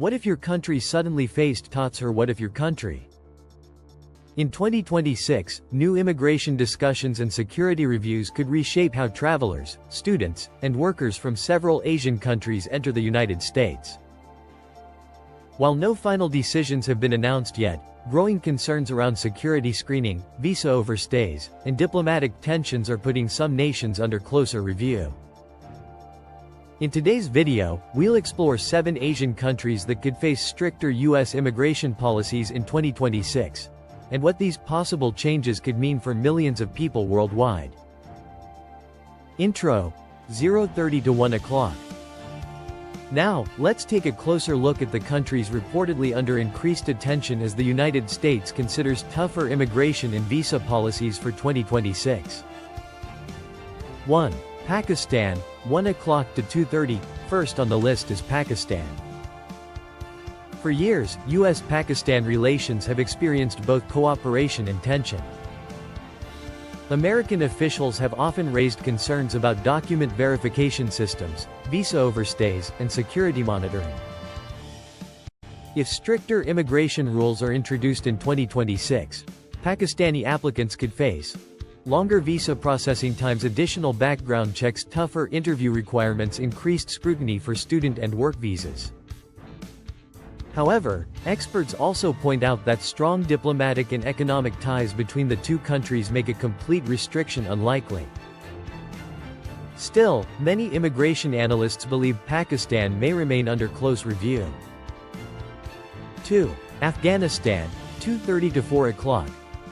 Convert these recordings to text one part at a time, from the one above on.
What if your country suddenly faced TOTS, or what if your country? In 2026, new immigration discussions and security reviews could reshape how travelers, students, and workers from several Asian countries enter the United States. While no final decisions have been announced yet, growing concerns around security screening, visa overstays, and diplomatic tensions are putting some nations under closer review. In today's video, we'll explore 7 Asian countries that could face stricter U.S. immigration policies in 2026, and what these possible changes could mean for millions of people worldwide. Intro. 0:30 to 1 o'clock. Now, let's take a closer look at the countries reportedly under increased attention as the United States considers tougher immigration and visa policies for 2026. 1. Pakistan, 1 o'clock to 2:30. First on the list is Pakistan. For years, U.S.-Pakistan relations have experienced both cooperation and tension. American officials have often raised concerns about document verification systems, visa overstays, and security monitoring. If stricter immigration rules are introduced in 2026, Pakistani applicants could face longer visa processing times, additional background checks, tougher interview requirements, increased scrutiny for student and work visas. However, experts also point out that strong diplomatic and economic ties between the two countries make a complete restriction unlikely. Still, many immigration analysts believe Pakistan may remain under close review. 2. Afghanistan, 2:30 to 4 o'clock.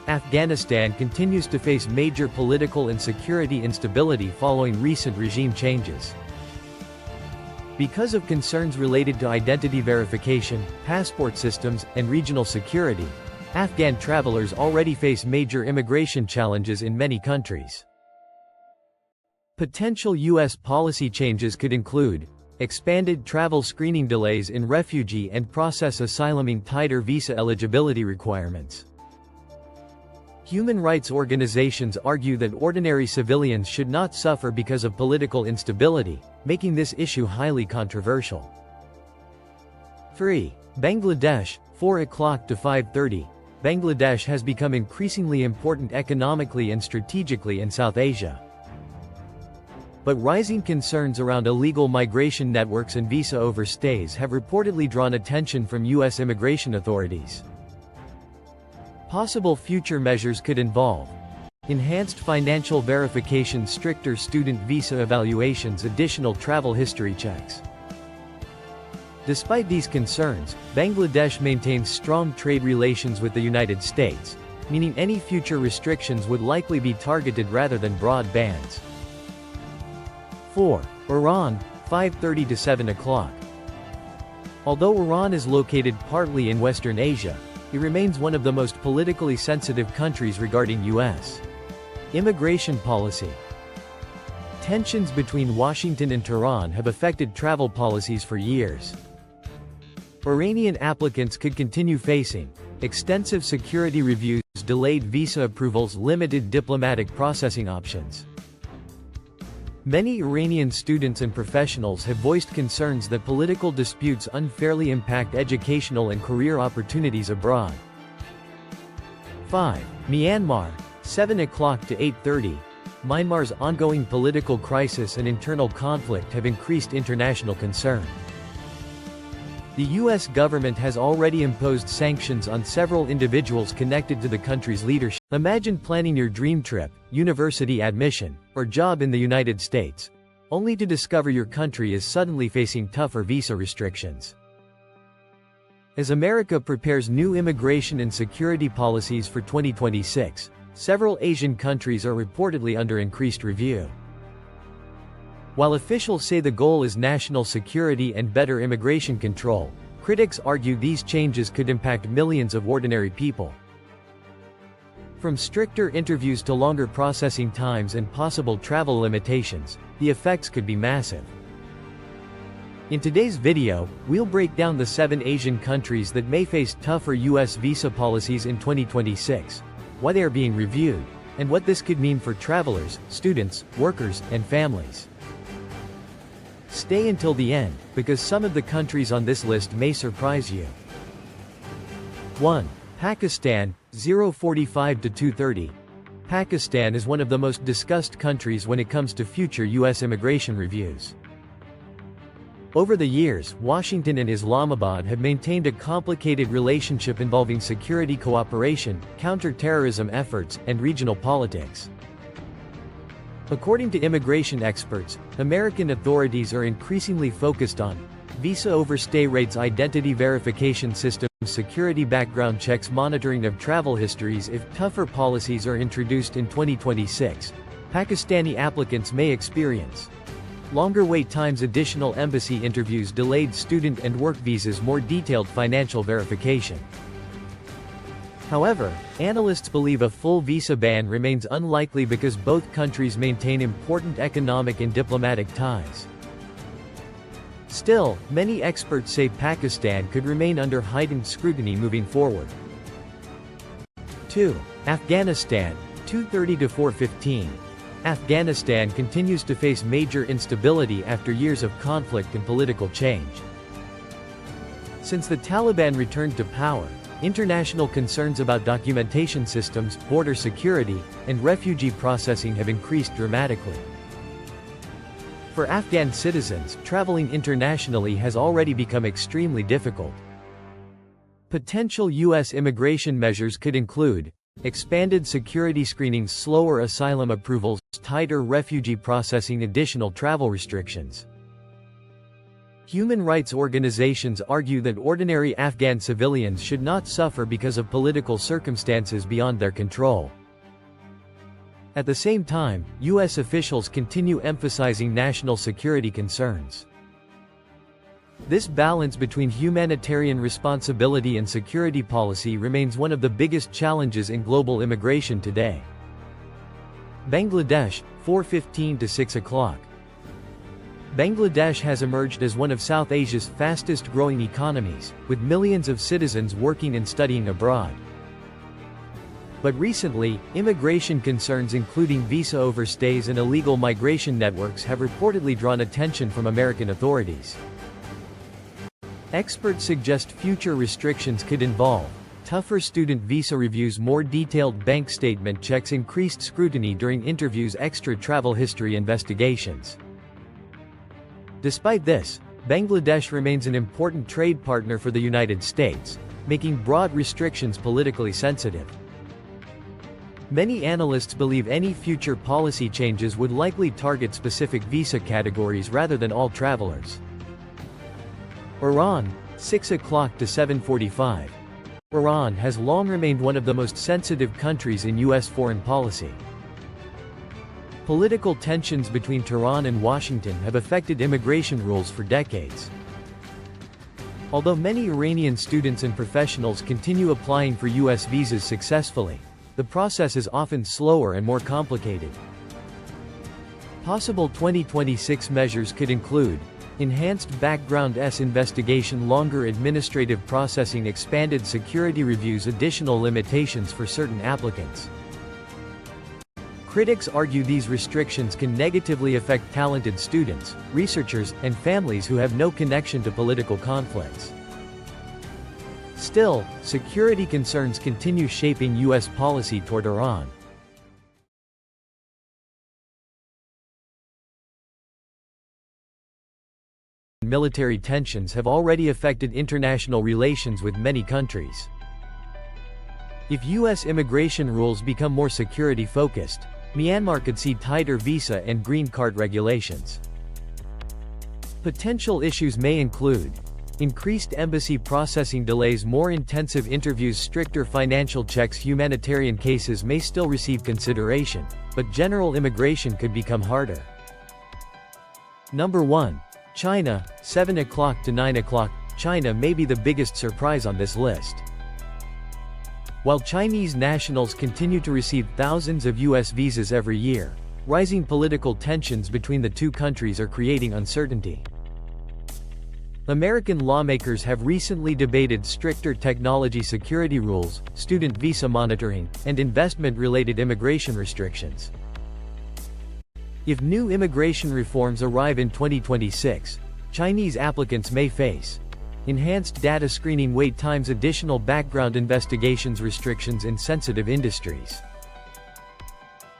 Afghanistan continues to face major political and security instability following recent regime changes. Because of concerns related to identity verification, passport systems, and regional security, Afghan travelers already face major immigration challenges in many countries. Potential U.S. policy changes could include expanded travel screening, delays in refugee and process asylum, tighter visa eligibility requirements. Human rights organizations argue that ordinary civilians should not suffer because of political instability, making this issue highly controversial. 3. Bangladesh, 4 o'clock to 5:30. Bangladesh has become increasingly important economically and strategically in South Asia. But rising concerns around illegal migration networks and visa overstays have reportedly drawn attention from U.S. immigration authorities. Possible future measures could involve enhanced financial verification, stricter student visa evaluations, additional travel history checks. Despite these concerns, Bangladesh maintains strong trade relations with the United States, meaning any future restrictions would likely be targeted rather than broad bans. 4. Iran, 5:30 to 7 o'clock. Although Iran is located partly in Western Asia, it remains one of the most politically sensitive countries regarding U.S. immigration policy. Tensions between Washington and Tehran have affected travel policies for years. Iranian applicants could continue facing extensive security reviews, delayed visa approvals, limited diplomatic processing options. Many Iranian students and professionals have voiced concerns that political disputes unfairly impact educational and career opportunities abroad. 5. Myanmar, 7 o'clock to 8:30. Myanmar's ongoing political crisis and internal conflict have increased international concern. The U.S. government has already imposed sanctions on several individuals connected to the country's leadership. Imagine planning your dream trip, university admission, or job in the United States, only to discover your country is suddenly facing tougher visa restrictions. As America prepares new immigration and security policies for 2026, several Asian countries are reportedly under increased review. While officials say the goal is national security and better immigration control, critics argue these changes could impact millions of ordinary people. From stricter interviews to longer processing times and possible travel limitations, the effects could be massive. In today's video, we'll break down the 7 Asian countries that may face tougher U.S. visa policies in 2026, why they are being reviewed, and what this could mean for travelers, students, workers, and families. Stay until the end, because some of the countries on this list may surprise you. 1. Pakistan, 045 to 230. Pakistan is one of the most discussed countries when it comes to future U.S. immigration reviews. Over the years, Washington and Islamabad have maintained a complicated relationship involving security cooperation, counter-terrorism efforts, and regional politics. According to immigration experts, American authorities are increasingly focused on visa overstay rates, identity verification systems, security background checks, monitoring of travel histories. If tougher policies are introduced in 2026, Pakistani applicants may experience longer wait times, additional embassy interviews, delayed student and work visas, more detailed financial verification. However, analysts believe a full visa ban remains unlikely because both countries maintain important economic and diplomatic ties. Still, many experts say Pakistan could remain under heightened scrutiny moving forward. 2. Afghanistan, 230 to 415. Afghanistan continues to face major instability after years of conflict and political change. Since the Taliban returned to power, international concerns about documentation systems, border security, and refugee processing have increased dramatically. For Afghan citizens, traveling internationally has already become extremely difficult. Potential U.S. immigration measures could include expanded security screenings, slower asylum approvals, tighter refugee processing, additional travel restrictions. Human rights organizations argue that ordinary Afghan civilians should not suffer because of political circumstances beyond their control. At the same time, U.S. officials continue emphasizing national security concerns. This balance between humanitarian responsibility and security policy remains one of the biggest challenges in global immigration today. Bangladesh, 4:15 to 6 o'clock. Bangladesh has emerged as one of South Asia's fastest-growing economies, with millions of citizens working and studying abroad. But recently, immigration concerns including visa overstays and illegal migration networks have reportedly drawn attention from American authorities. Experts suggest future restrictions could involve tougher student visa reviews, more detailed bank statement checks, increased scrutiny during interviews, extra travel history investigations. Despite this, Bangladesh remains an important trade partner for the United States, making broad restrictions politically sensitive. Many analysts believe any future policy changes would likely target specific visa categories rather than all travelers. Iran, 6 o'clock to 7:45. Iran has long remained one of the most sensitive countries in U.S. foreign policy. Political tensions between Tehran and Washington have affected immigration rules for decades. Although many Iranian students and professionals continue applying for U.S. visas successfully, the process is often slower and more complicated. Possible 2026 measures could include enhanced background investigation, longer administrative processing, expanded security reviews, additional limitations for certain applicants. Critics argue these restrictions can negatively affect talented students, researchers, and families who have no connection to political conflicts. Still, security concerns continue shaping U.S. policy toward Iran. Military tensions have already affected international relations with many countries. If U.S. immigration rules become more security-focused, Myanmar could see tighter visa and green card regulations. Potential issues may include increased embassy processing delays, more intensive interviews, stricter financial checks. Humanitarian cases may still receive consideration, but general immigration could become harder. Number 1. China, 7 o'clock to 9 o'clock. China may be the biggest surprise on this list. While Chinese nationals continue to receive thousands of U.S. visas every year, rising political tensions between the two countries are creating uncertainty. American lawmakers have recently debated stricter technology security rules, student visa monitoring, and investment-related immigration restrictions. If new immigration reforms arrive in 2026, Chinese applicants may face enhanced data screening wait times, additional background investigations, restrictions in sensitive industries.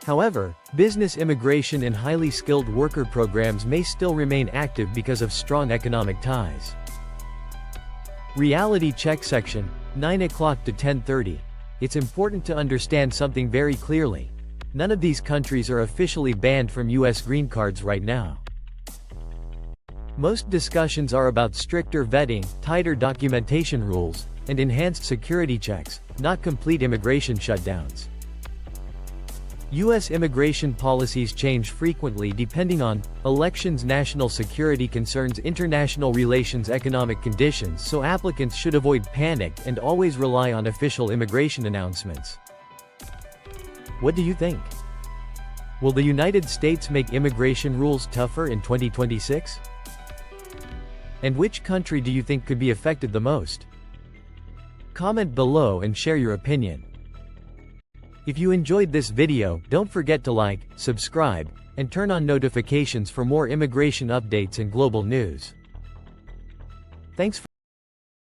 However, business immigration and highly skilled worker programs may still remain active because of strong economic ties. Reality check section, 9 o'clock to 10:30. It's important to understand something very clearly. None of these countries are officially banned from US green cards right now. Most discussions are about stricter vetting, tighter documentation rules, and enhanced security checks, not complete immigration shutdowns. U.S. immigration policies change frequently depending on elections, national security concerns, international relations, economic conditions, so applicants should avoid panic and always rely on official immigration announcements. What do you think? Will the United States make immigration rules tougher in 2026? And which country do you think could be affected the most? Comment below and share your opinion. If you enjoyed this video, don't forget to like, subscribe, and turn on notifications for more immigration updates and global news. Thanks for